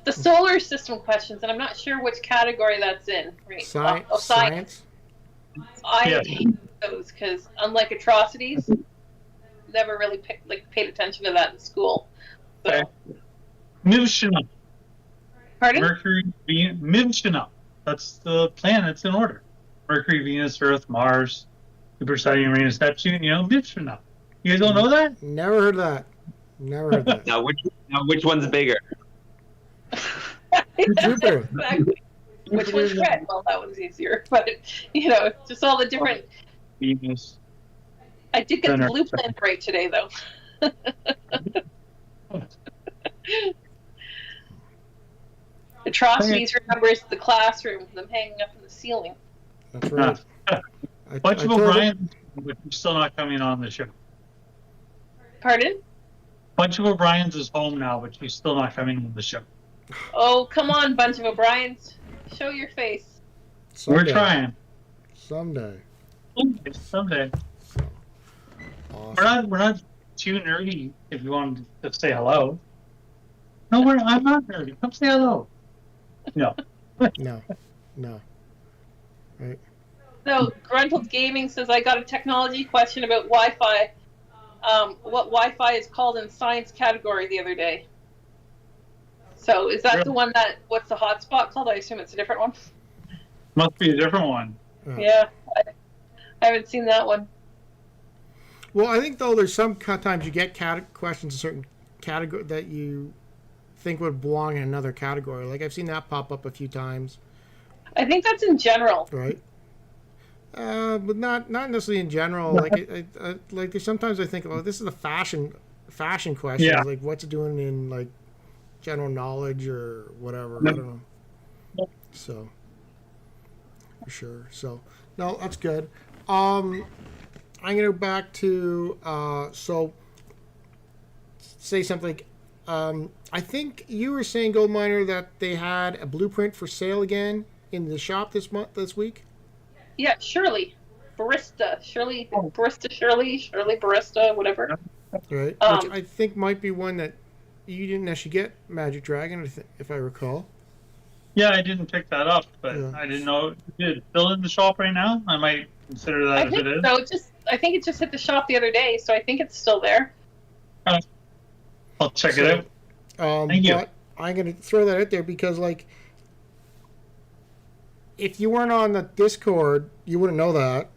the solar system questions, and I'm not sure which category that's in. Right? Science. I hate those because unlike atrocities, never really paid attention to that in school. So. Mivshana. Pardon? Mercury, Venus, Mivshana. That's the planets in order. Mercury, Venus, Earth, Mars, Jupiter, Saturn, Uranus, Neptune. Mivshana. You guys don't know that? Never heard that. Never heard that. Now which one's bigger? Jupiter. Exactly. Which one's red? Well, that one's easier. But just all the different. Venus. I did get the blue planet right today, though. Atrocities remembers the classroom, them hanging up in the ceiling. That's right. Bunch of O'Brien's, but you're still not coming on the show. Pardon? Bunch of O'Brien's is home now, but she's still not coming on the show. Oh, come on, bunch of O'Brien's. Show your face. Someday. We're trying. Someday. Someday. So, awesome. We're not too nerdy if you want to say hello. No, I'm not nerdy. Come say hello. No. No. Right. So, Gruntled Gaming says, I got a technology question about Wi-Fi. What Wi-Fi is called in science category the other day. So, is that the one what's the hotspot called? I assume it's a different one. Must be a different one. Yeah. I haven't seen that one. Well, I think, though, there's some times you get questions in certain category that you think would belong in another category. Like, I've seen that pop up a few times. I think that's in general. Right. But not necessarily in general. Like, sometimes I think, oh, this is a fashion question. Yeah. Like, what's it doing in, like, general knowledge or whatever. I don't know. So, for sure. So, no, that's good. I'm going to go back to, say something like, I think you were saying, Goldminer, that they had a blueprint for sale again in the shop this week? Yeah, Shirley. Barista. Shirley, Barista, whatever. Right. Which I think might be one that you didn't actually get Magic Dragon, if I recall. Yeah, I didn't pick that up, but I didn't know. Is it still in the shop right now? I might consider that if it is. So I think it just hit the shop the other day, so I think it's still there. I'll check it out. Thank you. But I'm going to throw that out there because, like, if you weren't on the Discord, you wouldn't know that.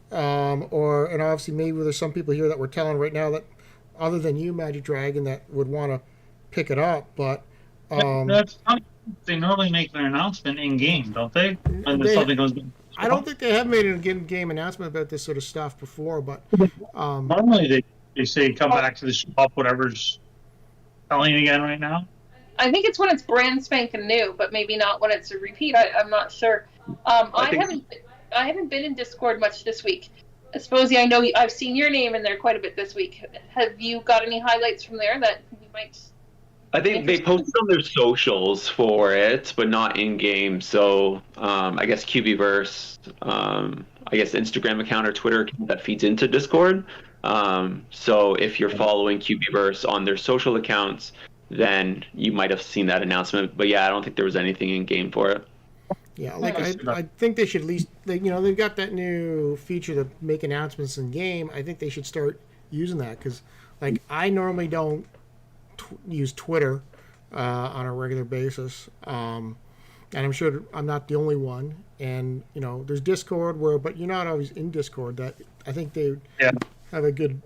And obviously maybe there's some people here that we're telling right now that, other than you, Magic Dragon, that would want to pick it up. But they normally make their announcement in game, don't they? When something goes. I don't think they have made an in-game announcement about this sort of stuff before, but normally they say come back to the shop, whatever's selling again right now. I think it's when it's brand spanking new, but maybe not when it's a repeat. I'm not sure. I haven't been in Discord much this week. Sposy, I know I've seen your name in there quite a bit this week. Have you got any highlights from there that you might I think they posted on their socials for it, but not in game. So I guess Cubieverse, I guess Instagram account or Twitter account that feeds into Discord. So if you're following Cubieverse on their social accounts, then you might have seen that announcement. But yeah, I don't think there was anything in game for it. Yeah, like I think they should at least, they've got that new feature to make announcements in game. I think they should start using that because, like, I normally don't use Twitter on a regular basis, and I'm sure I'm not the only one. And there's Discord but you're not always in Discord. That I think they have a good,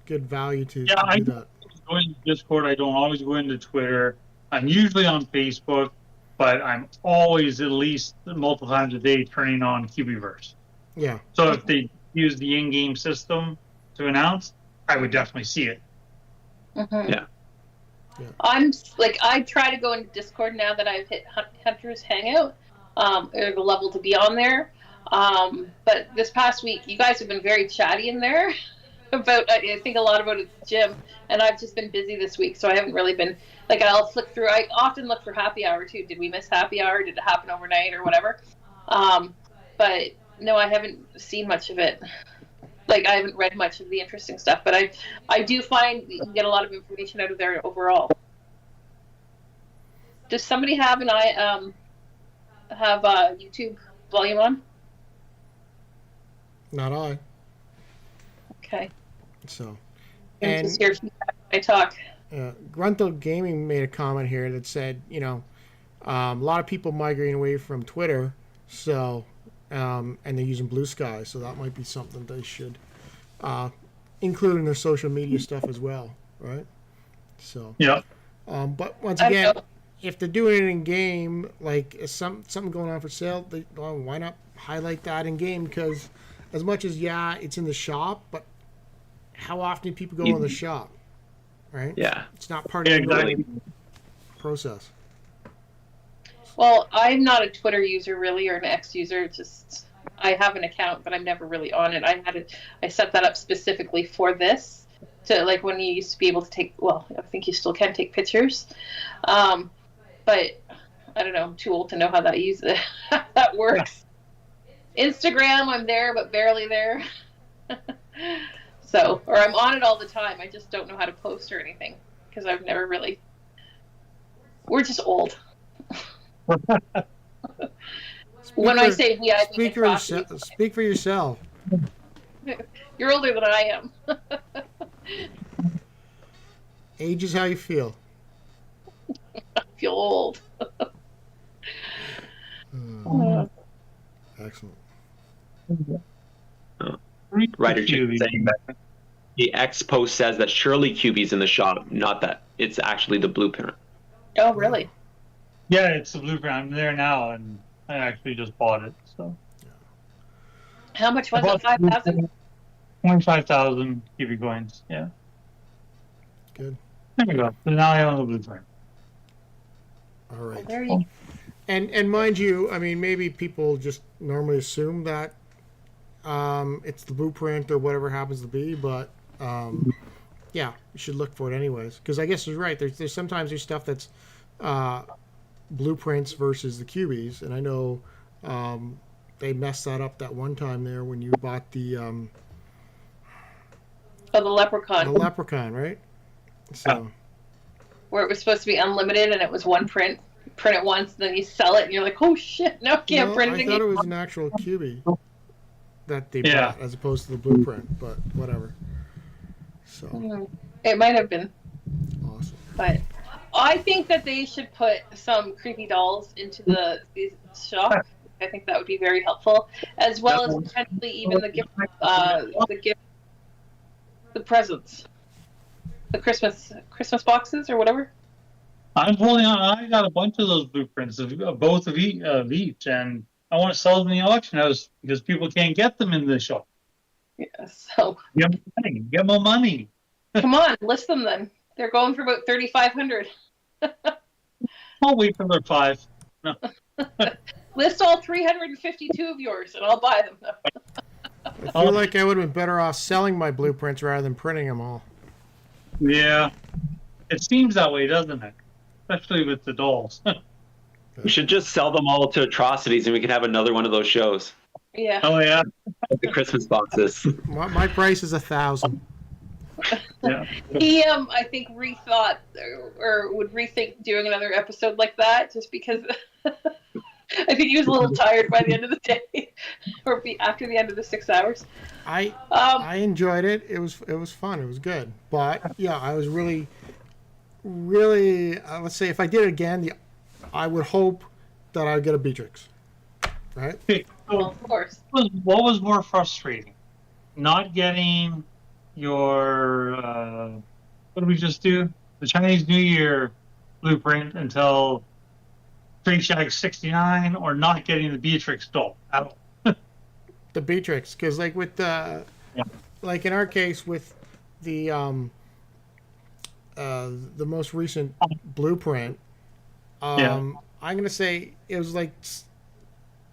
good value to do that. Go into Discord. I don't always go into Twitter. I'm usually on Facebook, but I'm always at least multiple times a day turning on Cubieverse. Yeah. So if they use the in-game system to announce, I would definitely see it. Mm-hmm. Yeah. I'm like, I try to go into Discord now that I've hit Hunter's Hangout, or the level to be on there. But this past week, you guys have been very chatty in there about, I think a lot about it at the gym, and I've just been busy this week, so I haven't really been, like, I'll flick through. I often look for happy hour too. Did we miss happy hour? Did it happen overnight or whatever? But no, I haven't seen much of it. Like, I haven't read much of the interesting stuff, but I do find you can get a lot of information out of there overall. Does somebody have YouTube volume on? Not I. Okay. So. And just hear feedback when I talk. Gruntle Gaming made a comment here that said, a lot of people migrating away from Twitter, so. And they're using Blue Sky, so that might be something they should include in their social media stuff as well, right? So yeah. But once again, if they're doing it in game, like something going on for sale, why not highlight that in game? Because as much as it's in the shop, but how often do people go in the shop, right? Yeah, it's not part of the process. Well, I'm not a Twitter user really, or an X user. Just I have an account, but I'm never really on it. I set that up specifically for this, to like when you used to be able to take. Well, I think you still can take pictures, but I don't know. I'm too old to know how that works. Instagram, I'm there, but barely there. So, or I'm on it all the time. I just don't know how to post or anything because I've never really. We're just old. When I say speak for yourself. You're older than I am. Age is how you feel. I feel old. Excellent. Ryder saying that the X post says that Shirley Cubie's in the shop, not that it's actually the blueprint. Oh, really? Yeah, it's the blueprint. I'm there now, and I actually just bought it. So. How much was it? 5,000? 25,000 Cubie coins. Yeah. Good. There we go. So now I own the blueprint. All right. Well, there you go. And mind you, I mean, maybe people just normally assume that it's the blueprint or whatever happens to be, but you should look for it anyways. Because I guess you're right. There's sometimes there's stuff that's blueprints versus the cubies, and I know they messed that up that one time there when you bought the the leprechaun. The leprechaun, right? So where it was supposed to be unlimited, and it was one print it once, and then you sell it, and you're like, oh shit, no, can't print it again. I thought it was an actual cubie that they bought as opposed to the blueprint, but whatever. So it might have been. Awesome. But I think that they should put some creepy dolls into the shop. I think that would be very helpful, as well as potentially even the presents, the Christmas boxes or whatever. I'm holding on. I got a bunch of those blueprints of both of each, and I want to sell them in the auction house because people can't get them in the shop. Yeah, so get more money. Come on, list them then. They're going for about 3,500. I'll wait for their 5. No. List all 352 of yours, and I'll buy them. I feel like I would have been better off selling my blueprints rather than printing them all. Yeah. It seems that way, doesn't it? Especially with the dolls. We should just sell them all to Atrocities, and we can have another one of those shows. Yeah. Oh yeah, Like the Christmas boxes. My price is 1,000. yeah. He, I think, rethought or would rethink doing another episode like that just because I think he was a little tired by the end of the day or after the end of the 6 hours. I enjoyed it. It was fun. It was good. But yeah, I was really, let's say if I did it again, I would hope that I would get a Beatrix. Right? Okay, so Well, of course. what was more frustrating? Not getting your what did we just do? The Chinese New Year blueprint until Trade Shack 69, or not getting the Beatrix doll at all. The Beatrix, because like with the, like in our case with the most recent blueprint, I'm gonna say it was like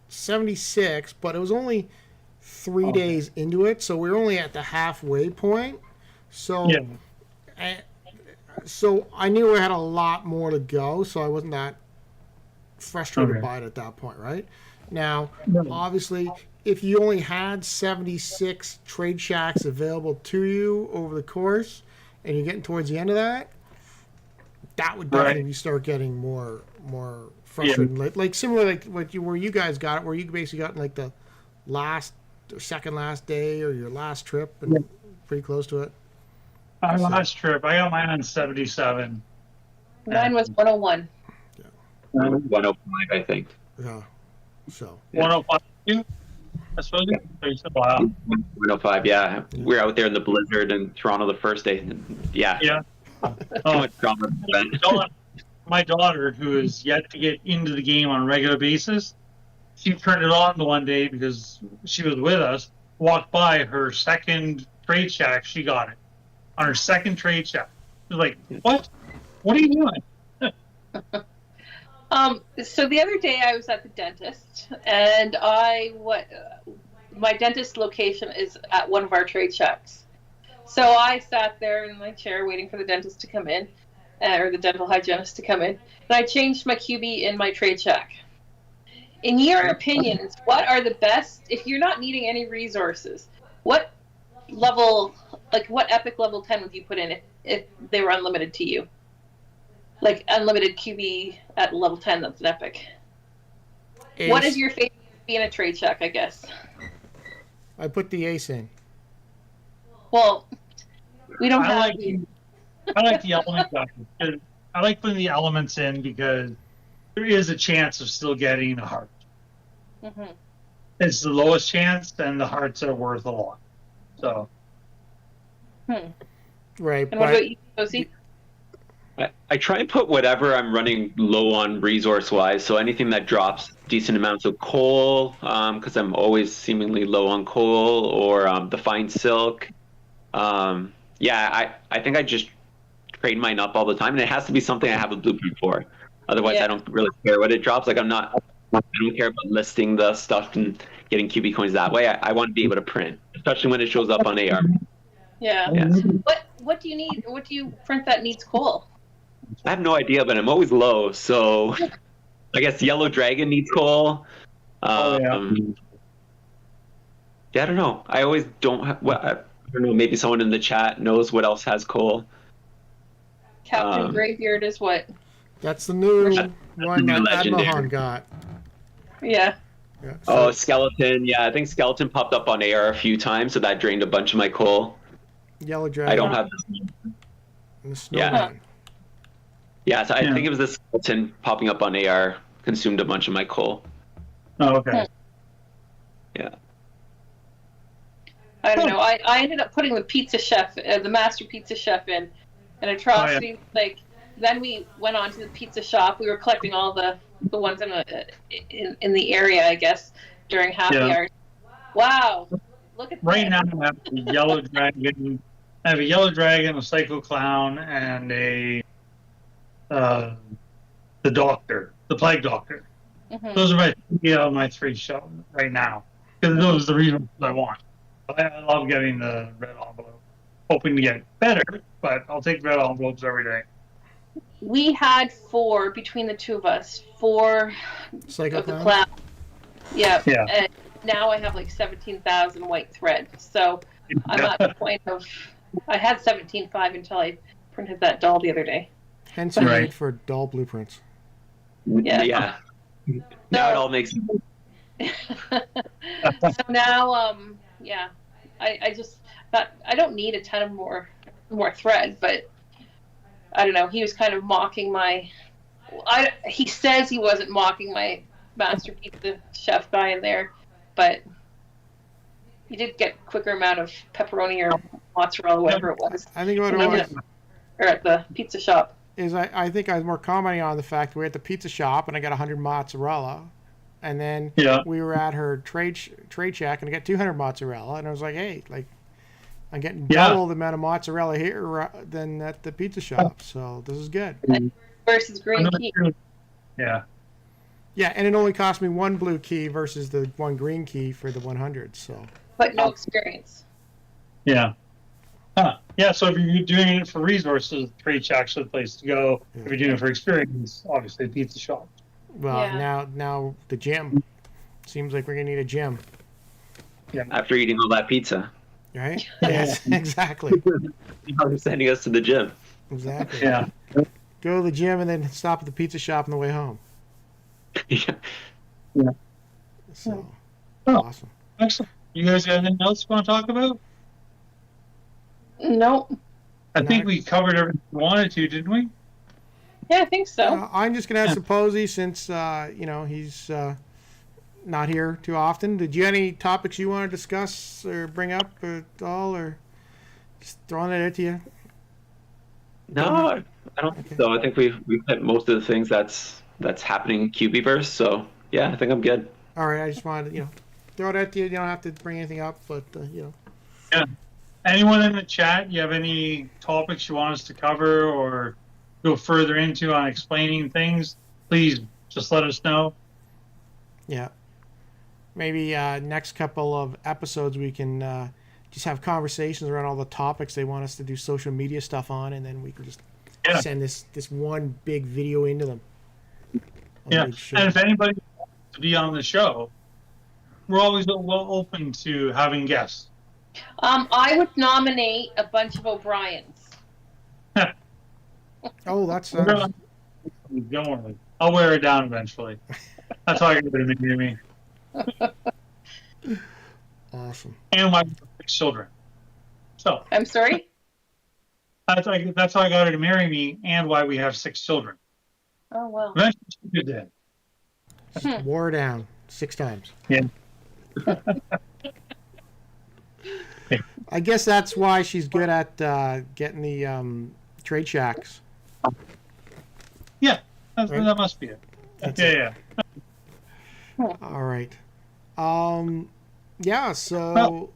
76, but it was only 3 days into it, so we were only at the halfway point. So, so I knew I had a lot more to go, so I wasn't that frustrated by it at that point, right? Now, obviously, if you only had 76 trade shacks available to you over the course, and you're getting towards the end of that, that would definitely start getting more frustrating. Like similar, like where you guys got it, where you basically got like the last or second last day or your last trip, and pretty close to it. Our last trip, I got mine on 77. Mine was 101. 105, I think. Yeah. So 105, I suppose. Wow. 105, yeah. We were out there in the blizzard in Toronto the first day. Yeah. Too much drama. My daughter, who is yet to get into the game on a regular basis, she turned it on the one day because she was with us, walked by her second trade shack, she got it. On her second trade shack. She was like, what? What are you doing? So the other day I was at the dentist, and my dentist location is at one of our trade shacks. So I sat there in my chair waiting for the dentist to come in, or the dental hygienist to come in, and I changed my QB in my trade shack. In your opinions, what are the best, if you're not needing any resources, what level, like what epic level 10 would you put in if they were unlimited to you? Like unlimited QB at level 10, that's an epic. Ace. What is your favorite QB in a trade shack, I guess? I put the ace in. Well, we don't I have like the elements. I like putting the elements in because there is a chance of still getting a heart. Mm-hmm. It's the lowest chance, and the hearts are worth a lot. So. Right. And what about you, Josie? I try and put whatever I'm running low on resource-wise, so anything that drops decent amounts of coal, because I'm always seemingly low on coal, or the fine silk. I think I just trade mine up all the time, and it has to be something I have a blueprint for. Otherwise, I don't really care what it drops. Like I don't care about listing the stuff and getting QB coins that way. I want to be able to print, especially when it shows up on AR. Yeah. Yes. What do you need? What do you print that needs coal? I have no idea, but I'm always low, so I guess Yellow Dragon needs coal. I don't know. I always don't have. Well, I don't know. Maybe someone in the chat knows what else has coal. Captain Graveyard is what? That's the new one new that legendary. Admohan got. Yeah. So, Skeleton. Yeah, I think Skeleton popped up on AR a few times, so that drained a bunch of my coal. Yellow Dragon. I don't have this. And the Snowman. Yeah, so I think it was the Skeleton popping up on AR consumed a bunch of my coal. Oh, okay. Yeah. I don't know. I ended up putting the Pizza Chef, the Master Pizza Chef in, and Atrocity. Then we went on to the pizza shop. We were collecting all the ones in the area, I guess, during happy hours. Wow, look at Right that. now, I have a Yellow Dragon. I have a Yellow Dragon, a Psycho Clown, and the Doctor, the Plague Doctor. Mm-hmm. Those are my three shows right now. Because those are the reasons I want. I love getting the red envelope. Hoping to get better, but I'll take red envelopes every day. we had 4 between the two of us, 4 Psycho of the clowns? clown. Yeah. Yeah. And now I have like 17,000 white thread. So I'm at the point of, I had 17.5 until I printed that doll the other day. Hence the Right. need for doll blueprints. Yeah. Now it all makes sense. So now, yeah, I just thought I don't need a ton of more thread, but I don't know. He was kind of mocking my. He says he wasn't mocking my master pizza chef guy in there, but he did get a quicker amount of pepperoni or mozzarella, whatever it was, I think what it was or at the pizza shop. is I think I was more commenting on the fact we're at the pizza shop and I got 100 mozzarella, and then Yeah. we were at her trade check and I got 200 mozzarella, and I was like, hey, like I'm getting Yeah. double the amount of mozzarella here than at the pizza shop, so this is good. Versus green key. Yeah. Yeah, and it only cost me 1 blue key versus the 1 green key for the 100. So But no experience. Yeah. Huh. Yeah, so if you're doing it for resources, Trade Shack's the place to go. If you're doing it for experience, obviously a pizza shop. well, Yeah. now the gym seems like we're gonna need a gym, Yeah. After eating all that pizza. right? Yes, exactly, Now they're sending us to the gym. exactly. Yeah. Go to the gym and then stop at the pizza shop on the way home. Yeah. So Oh. awesome. Excellent. You guys got anything else you want to talk about? Nope. I think we covered everything we wanted to, didn't we? Yeah, I think so. I'm just gonna ask Posey since he's not here too often. Did you have any topics you want to discuss or bring up at all, or just throwing it at you? No, I don't think so. I think we've hit most of the things that's happening in Cubieverse. So yeah, I think I'm good. All right, I just wanted to throw it at you. You don't have to bring anything up, but Yeah. Anyone in the chat, you have any topics you want us to cover or go further into on explaining things, please just let us know. yeah. Maybe next couple of episodes we can just have conversations around all the topics they want us to do social media stuff on, and then we can just Yeah. send this one big video into them. Yeah. And if anybody wants to be on the show, we're always well open to having guests. I would nominate a bunch of O'Briens. Oh, that's Don't worry. I'll wear it down eventually. That's all you're going to do to me. awesome. And my 6 children. So I'm sorry? that's how I got her to marry me and why we have 6 children. Oh, well. Eventually she did that. Just wore her down 6 times. Yeah. I guess that's why she's good at getting the trade shacks. Yeah. Right. That must be it. That's Yeah. All right. Yeah, so Well-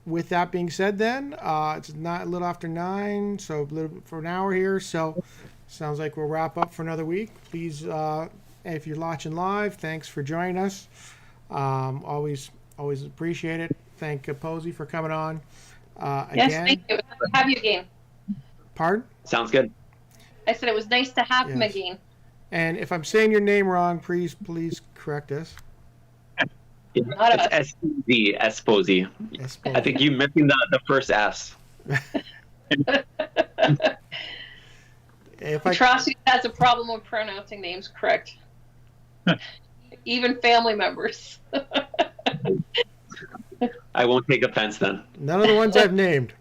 with that being said then, it's not a little after 9, so a little for an hour here, so sounds like we'll wrap up for another week. Please, if you're watching live, thanks for joining us. Always appreciate it. Thank Posey for coming on. Yes, Again. thank you. It was nice to have you again. Pardon? Sounds good. I said it was nice to have him Yes. again. And if I'm saying your name wrong, please correct us. Not us. It's S-P-Z, Esposy. Yes, I think you missing the first S. if I Atrocity has a problem with pronouncing names correct. Even family members. I won't take offense then. none of the ones I've named.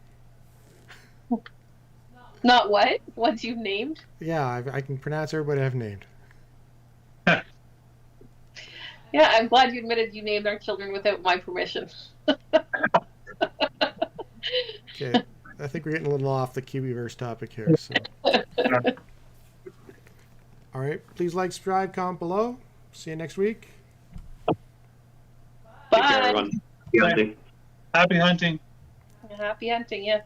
Not what? Ones you've named? Yeah, I can pronounce everybody I've named. Yeah, I'm glad you admitted you named our children without my permission. Okay, I think we're getting a little off the Cubieverse topic here. So. All right, please like, subscribe, comment below. See you next week. Take care, Bye. everyone. Happy hunting. Happy hunting. Happy hunting, yes.